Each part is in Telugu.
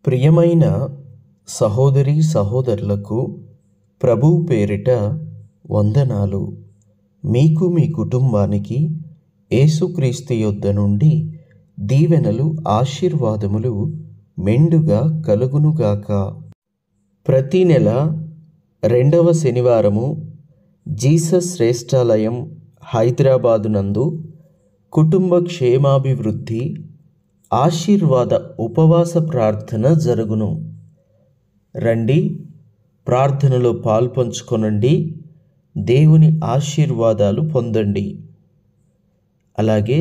ప్రియమైన సహోదరీ సహోదరులకు ప్రభువు పేరిట వందనాలు. మీకు మీ కుటుంబానికి యేసుక్రీస్తు యొద్ద నుండి దీవెనలు ఆశీర్వాదములు మెండుగా కలుగునుగాక. ప్రతి నెల 2వ శనివారము జీసస్ శ్రేష్ఠాలయం హైదరాబాదు నందు కుటుంబ క్షేమాభివృద్ధి ఆశీర్వాద ఉపవాస ప్రార్థన జరుగును. రండి, ప్రార్థనలో పాల్పంచుకొనండి, దేవుని ఆశీర్వాదాలు పొందండి. అలాగే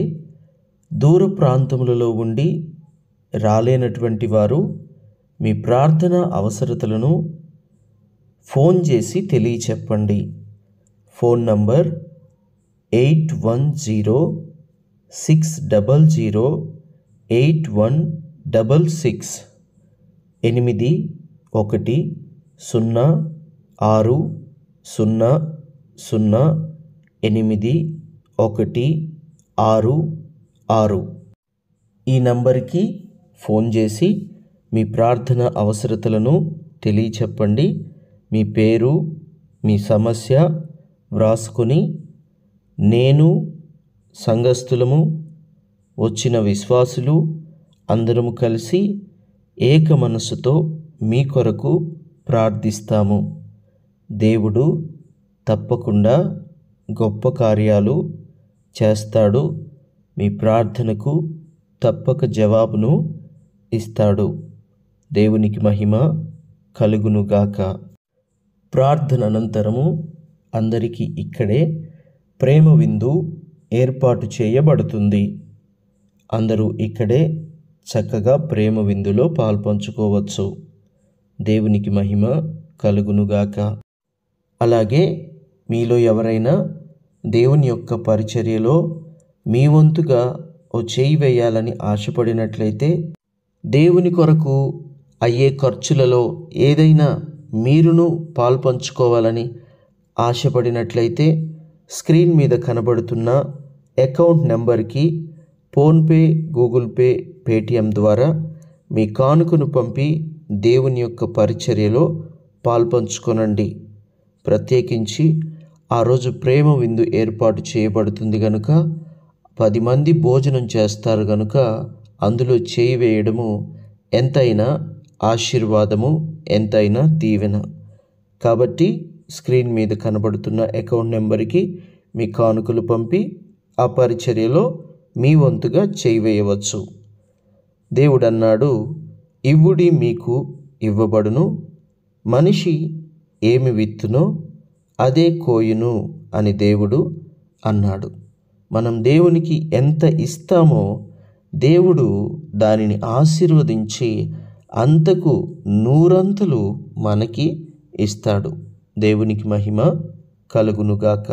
దూర ప్రాంతములలో ఉండి రాలేనటువంటి వారు మీ ప్రార్థన అవసరతలను ఫోన్ చేసి తెలియచెప్పండి. Phone number 8106008166 81600866. ఈ నంబర్కి ఫోన్ చేసి మీ ప్రార్థన అవసరతలను తెలియచెప్పండి. మీ పేరు, మీ సమస్య వ్రాసుకొని నేను, సంఘస్థులము, వచ్చిన విశ్వాసులు అందరము కలిసి ఏక మనస్సుతో మీ కొరకు ప్రార్థిస్తాము. దేవుడు తప్పకుండా గొప్ప కార్యాలు చేస్తాడు. మీ ప్రార్థనకు తప్పక జవాబును ఇస్తాడు. దేవునికి మహిమ కలుగునుగాక. ప్రార్థన అనంతరము అందరికీ ఇక్కడే ప్రేమ విందు ఏర్పాటు చేయబడుతుంది. అందరూ ఇక్కడే చక్కగా ప్రేమ విందులో పాల్పంచుకోవచ్చు. దేవునికి మహిమ కలుగునుగాక. అలాగే మీలో ఎవరైనా దేవుని యొక్క పరిచర్యలో మీ వంతుగా ఓ చేయి వేయాలని ఆశపడినట్లయితే, దేవుని కొరకు అయ్యే ఖర్చులలో ఏదైనా మీరును పాల్పంచుకోవాలని ఆశపడినట్లయితే, స్క్రీన్ మీద కనబడుతున్న అకౌంట్ నెంబర్కి ఫోన్పే, గూగుల్ పే, పేటిఎం ద్వారా మీ కానుకను పంపి దేవుని యొక్క పరిచర్యలో పాల్పంచుకొనండి. ప్రత్యేకించి ఆ రోజు ప్రేమ విందు ఏర్పాటు చేయబడుతుంది కనుక 10 మంది భోజనం చేస్తారు కనుక అందులో చేయి వేయడము ఎంతైనా ఆశీర్వాదము, ఎంతైనా దీవెన. కాబట్టి స్క్రీన్ మీద కనబడుతున్న అకౌంట్ నెంబర్కి మీ కానుకలు పంపి ఆ పరిచర్యలో మీ వంతుగా చేయి వేయవచ్చు. దేవుడు అన్నాడు, ఇవ్వుడి మీకు ఇవ్వబడును, మనిషి ఏమి విత్తునో అదే కోయును అని దేవుడు అన్నాడు. మనం దేవునికి ఎంత ఇస్తామో దేవుడు దానిని ఆశీర్వదించి అంతకు 100 మనకి ఇస్తాడు. దేవునికి మహిమ కలుగునుగాక.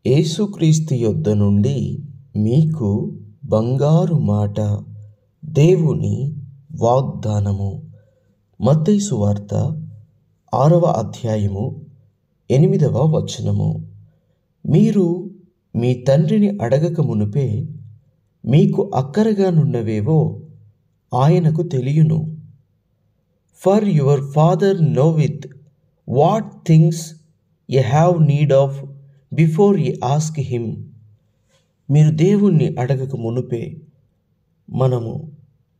యేసుక్రీస్తు యొద్ద నుండి మీకు బంగారు మాట, దేవుని వాగ్దానము. మత్తయి సువార్త 6వ అధ్యాయము 8వ వచనము. మీరు మీ తండ్రిని అడగక మునుపే మీకు అక్కరగా నున్నవేవో ఆయనకు తెలియను. For your father knoweth what things ye have need of before ye ask him. మీరు దేవుణ్ణి అడగక మునుపే, మనము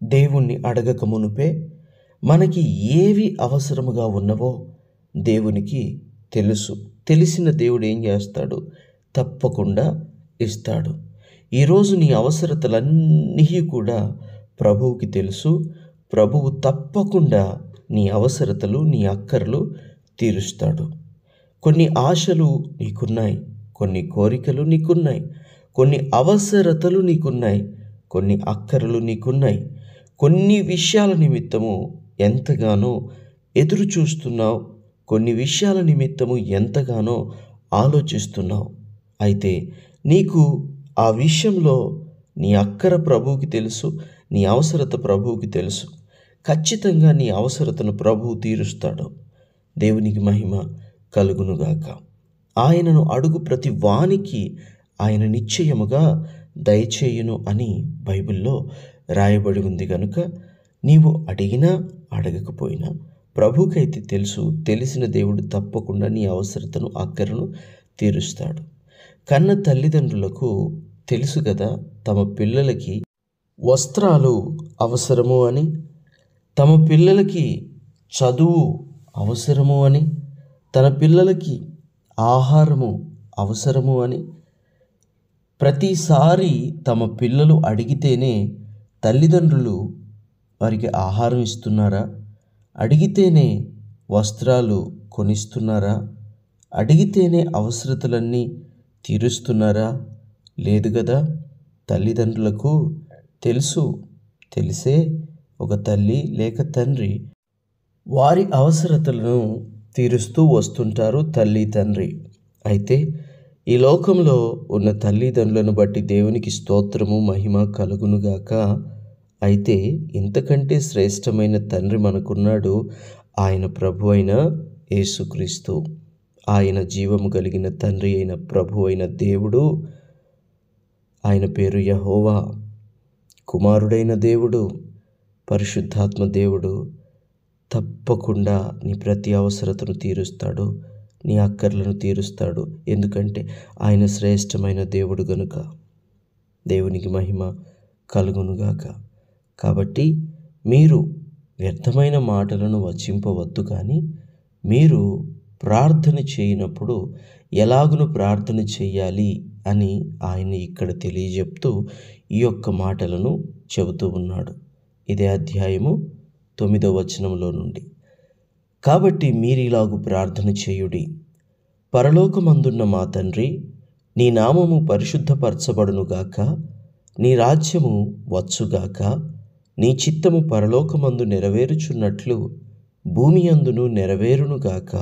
దేవుణ్ణి అడగక మునుపే మనకి ఏవి అవసరముగా ఉన్నవో దేవునికి తెలుసు. తెలిసిన దేవుడు ఏం చేస్తాడు? తప్పకుండా ఇస్తాడు. ఈరోజు నీ అవసరతలన్నీ కూడా ప్రభువుకి తెలుసు. ప్రభువు తప్పకుండా నీ అవసరతలు, నీ అక్కర్లు తీరుస్తాడు. కొన్ని ఆశలు నీకున్నాయి, కొన్ని కోరికలు నీకున్నాయి, కొన్ని అవసరతలు నీకున్నాయి, కొన్ని అక్కరలు నీకున్నాయి. కొన్ని విషయాల నిమిత్తము ఎంతగానో ఎదురు చూస్తున్నావు, కొన్ని విషయాల నిమిత్తము ఎంతగానో ఆలోచిస్తున్నావు. అయితే నీకు ఆ విషయంలో నీ అక్కర ప్రభువుకి తెలుసు, నీ అవసరత ప్రభువుకి తెలుసు. ఖచ్చితంగా నీ అవసరతను ప్రభువు తీరుస్తాడు. దేవునికి మహిమ కలుగునుగాక. ఆయనను అడుగు ప్రతి వానికి ఆయన నిశ్చయముగా దయచేయును అని బైబిల్లో రాయబడి ఉంది కనుక నీవు అడిగినా అడగకపోయినా ప్రభుకైతే తెలుసు. తెలిసిన దేవుడు తప్పకుండా నీ అవసరతను, అక్కరను తీరుస్తాడు. కన్న తల్లిదండ్రులకు తెలుసు కదా తమ పిల్లలకి వస్త్రాలు అవసరము అని, తమ పిల్లలకి చదువు అవసరము అని, తన పిల్లలకి ఆహారము అవసరము అని. ప్రతిసారి తమ పిల్లలు అడిగితేనే తల్లిదండ్రులు వారికి ఆహారం ఇస్తున్నారా? అడిగితేనే వస్త్రాలు కొనిస్తున్నారా? అడిగితేనే అవసరతలన్నీ తీరుస్తున్నారా? లేదు కదా. తల్లిదండ్రులకు తెలుసు. తెలిసే ఒక తల్లి లేక తండ్రి వారి అవసరతలను తీరుస్తూ వస్తుంటారు తల్లి తండ్రి. అయితే ఈ లోకంలో ఉన్న తల్లిదండ్రులను బట్టి దేవునికి స్తోత్రము, మహిమ కలుగునుగాక. అయితే ఇంతకంటే శ్రేష్టమైన తండ్రి మనకున్నాడు. ఆయన ప్రభు అయిన యేసుక్రీస్తు. ఆయన జీవము కలిగిన తండ్రి అయిన ప్రభు అయిన దేవుడు. ఆయన పేరు యెహోవా. కుమారుడైన దేవుడు, పరిశుద్ధాత్మ దేవుడు తప్పకుండా నీ ప్రతి అవసరతను తీరుస్తాడు, నీ అక్కర్లను తీరుస్తాడు. ఎందుకంటే ఆయన శ్రేష్టమైన దేవుడు గనుక. దేవునికి మహిమ కలుగునుగాక. కాబట్టి మీరు వ్యర్థమైన మాటలను వచింపవద్దు. కానీ మీరు ప్రార్థన చేయనప్పుడు ఎలాగును ప్రార్థన చేయాలి అని ఆయన ఇక్కడ తెలియజెప్తూ ఈ యొక్క మాటలను చెబుతూ ఉన్నాడు. ఇదే అధ్యాయము 9వ వచనంలో నుండి. కాబట్టి మీరిలాగు ప్రార్థన చేయుడి. పరలోకమందున్న మా తండ్రి, నీ నామము పరిశుద్ధపరచబడునుగాక, నీ రాజ్యము వచ్చుగాక, నీ చిత్తము పరలోకమందు నెరవేరుచున్నట్లు భూమి అందును నెరవేరునుగాక.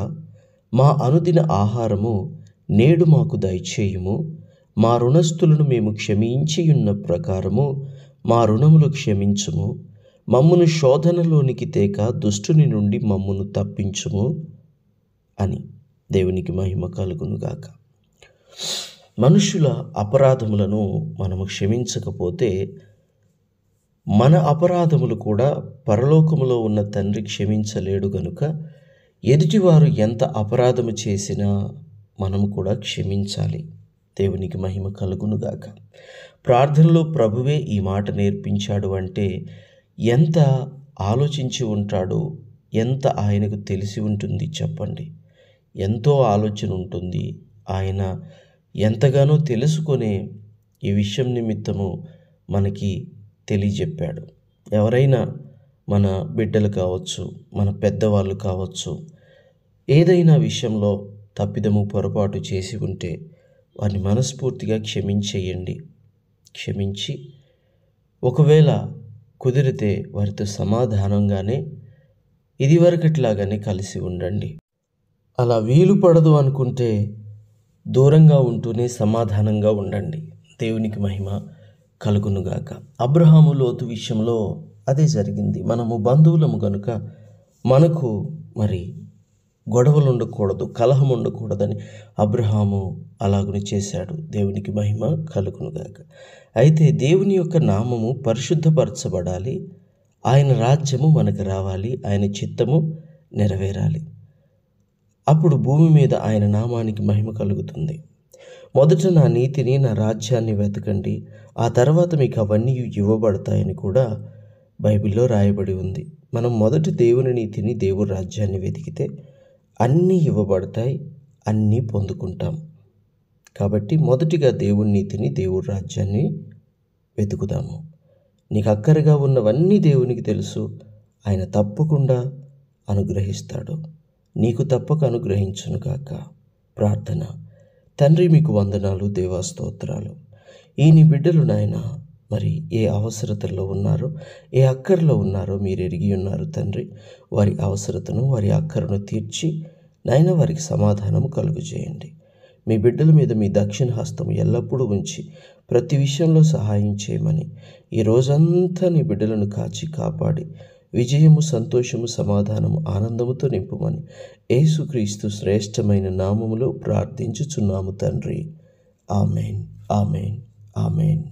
మా అనుదిన ఆహారము నేడు మాకు దయచేయుము. మా రుణస్థులను మేము క్షమించియున్న ప్రకారము మా రుణములు క్షమించుము. మమ్మును శోధనలోనికి తేక దుష్టుని నుండి మమ్మును తప్పించుము అని. దేవునికి మహిమ కలుగునుగాక. మనుషుల అపరాధములను మనము క్షమించకపోతే మన అపరాధములు కూడా పరలోకములో ఉన్న తండ్రి క్షమించలేడు గనుక ఎదుటివారు ఎంత అపరాధము చేసినా మనము కూడా క్షమించాలి. దేవునికి మహిమ కలుగునుగాక. ప్రార్థనలో ప్రభువే ఈ మాట నేర్పించాడు అంటే ఎంత ఆలోచించి ఉంటాడో, ఎంత ఆయనకు తెలిసి ఉంటుంది చెప్పండి. ఎంతో ఆలోచన ఉంటుంది. ఆయన ఎంతగానో తెలుసుకొనే ఈ విషయం నిమిత్తము మనకి తెలియజెప్పాడు. ఎవరైనా మన బిడ్డలు కావచ్చు, మన పెద్దవాళ్ళు కావచ్చు, ఏదైనా విషయంలో తప్పిదము పొరపాటు చేసి ఉంటే వారిని మనస్ఫూర్తిగా క్షమించేయండి. క్షమించి ఒకవేళ కుదిరితే వారితో సమాధానంగానే ఇదివరకట్లాగానే కలిసి ఉండండి. అలా వీలు పడదు అనుకుంటే దూరంగా ఉంటూనే సమాధానంగా ఉండండి. దేవునికి మహిమ కలుగునుగాక. అబ్రహాము లోతు విషయంలో అదే జరిగింది. మనము బంధువులము గనుక మనకు మరి గొడవలు ఉండకూడదు, కలహం ఉండకూడదని అబ్రహాము అలాగుని చేశాడు. దేవునికి మహిమ కలుగునుగాక. అయితే దేవుని యొక్క నామము పరిశుద్ధపరచబడాలి. ఆయన రాజ్యము మనకు రావాలి. ఆయన చిత్తము నెరవేరాలి. అప్పుడు భూమి మీద ఆయన నామానికి మహిమ కలుగుతుంది. మొదట నా నీతిని, నా రాజ్యాన్ని వెతకండి, ఆ తర్వాత మీకు అవన్నీ ఇవ్వబడతాయని కూడా బైబిల్లో రాయబడి ఉంది. మనం మొదట దేవుని నీతిని, దేవుని రాజ్యాన్ని వెతికితే అన్నీ ఇవ్వబడతాయి, అన్నీ పొందుకుంటాం. కాబట్టి మొదటిగా దేవుని నీతిని, దేవుని రాజ్యాన్ని వెతుకుదాము. నీకు అక్కరగా ఉన్నవన్నీ దేవునికి తెలుసు. ఆయన తప్పకుండా అనుగ్రహిస్తాడు. నీకు తప్పక అనుగ్రహించునుగాక. ప్రార్థన. తండ్రి, మీకు వందనాలు, దేవా స్తోత్రాలు. ఈ నీ బిడ్డలు నాయన మరి ఏ అవసరతల్లో ఉన్నారో, ఏ అక్కరలో ఉన్నారో మీరు ఎరిగి ఉన్నారు తండ్రి. వారి అవసరతను, వారి అక్కరను తీర్చి నాయన వారికి సమాధానము కలుగజేయండి. మీ బిడ్డల మీద మీ దక్షిణ హస్తము ఎల్లప్పుడూ ఉంచి ప్రతి విషయంలో సహాయం చేయమని, ఈ రోజంతా నీ బిడ్డలను కాచి కాపాడి విజయము, సంతోషము, సమాధానము, ఆనందముతో నింపుమని యేసుక్రీస్తు శ్రేష్టమైన నామములో ప్రార్థించుచున్నాము తండ్రి. Amen, amen, amen.